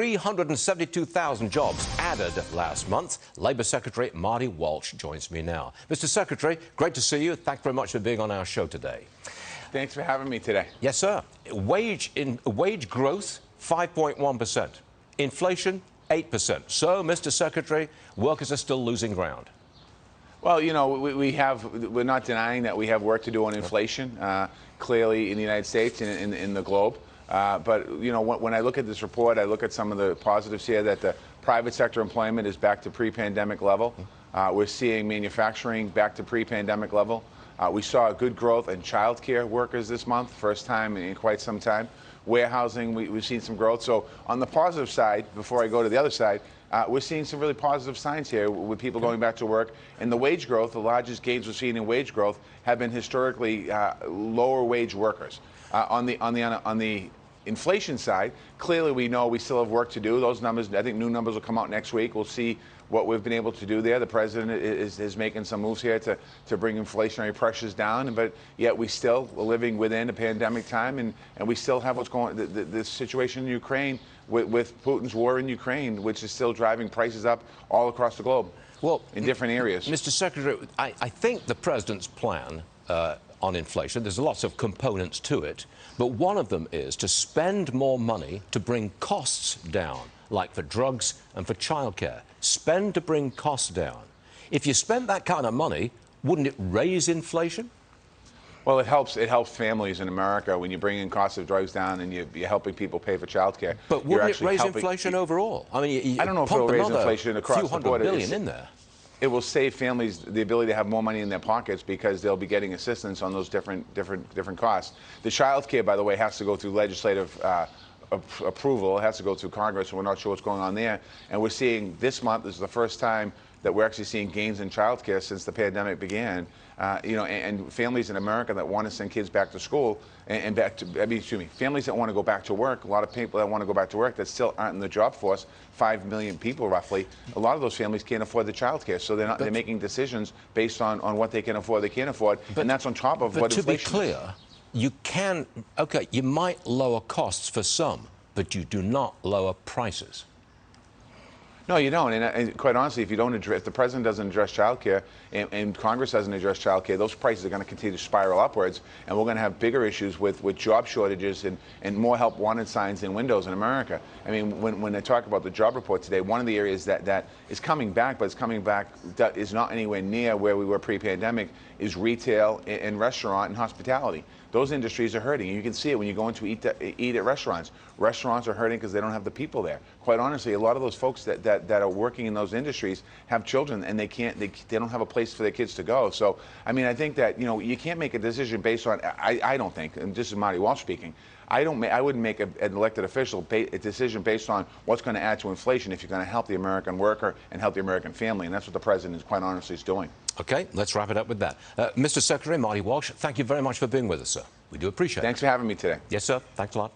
372,000 jobs added last month. Labour Secretary Marty Walsh joins me now. Mr. Secretary, great to see you. Thanks very much for being on our show today. Thanks for having me today. Yes, sir. Wage growth, 5.1%. Inflation, 8%. So, Mr. Secretary, workers are still losing ground. Well, you know, we're not denying that we have work to do on inflation, clearly in the United States and in the globe. But, you know, when I look at this report, I look at some of the positives here, that the private sector employment is back to pre-pandemic level. We're seeing manufacturing back to pre-pandemic level. We saw good growth in childcare workers this month, first time in quite some time. Warehousing, we've seen some growth. So on the positive side, before I go to the other side, we're seeing some really positive signs here with people going back to work. And the wage growth, the largest gains we've seen in wage growth have been historically lower wage workers. On the inflation side, clearly we know we still have work to do. Those numbers, I think new numbers will come out next week. We'll see what we've been able to do there. The president is making some moves here to bring inflationary pressures down, but yet we still are living within a pandemic time, and we still have what's going on, the situation in Ukraine with Putin's war in Ukraine, which is still driving prices up all across the globe. Well, in different areas. Mr. Secretary, I think the president's plan on inflation, there's lots of components to it, but one of them is to spend more money to bring costs down, like for drugs and for childcare. Spend to bring costs down. If you spent that kind of money, wouldn't it raise inflation? Well, it helps families in America when you bring in costs of drugs down and you're helping people pay for childcare. But wouldn't it raise inflation overall? I mean, I don't know if it'll raise inflation across the board. $200 billion in there. It will save families the ability to have more money in their pockets because they'll be getting assistance on those different costs. The child care, by the way, has to go through legislative approval. It has to go through Congress, and we're not sure what's going on there. And we're seeing this month, this is the first time that we're actually seeing gains in child care since the pandemic began. You know, and families in America that want to send kids back to school and back to, families that want to go back to work, a lot of people that want to go back to work that still aren't in the job force, 5 million people roughly, a lot of those families can't afford the child care. So they're making decisions based on what they can afford, they can't afford, and that's on top of what inflation is. But to be clear, you can, okay, you might lower costs for some, but you do not lower prices. No, you don't. And quite honestly, if the president doesn't address child care and Congress doesn't address child care, those prices are going to continue to spiral upwards, and we're going to have bigger issues with job shortages and more help wanted signs in windows in America. I mean, when they talk about the job report today, one of the areas that is coming back, but it's coming back that is not anywhere near where we were pre-pandemic, is retail and restaurant and hospitality. Those industries are hurting. You can see it when you go into eat at restaurants. Restaurants are hurting because they don't have the people there. Quite honestly, a lot of those folks that are working in those industries have children, and they don't have a place for their kids to go. So, I mean, I think that, you know, you can't make a decision based on, I don't think, and this is Marty Walsh speaking, I wouldn't make an elected official a decision based on what's going to add to inflation if you're going to help the American worker and help the American family, and that's what the president is quite honestly is doing. Okay, let's wrap it up with that. Mr. Secretary Marty Walsh, thank you very much for being with us, sir. We do appreciate it. Thanks for having me today. Yes, sir. Thanks a lot.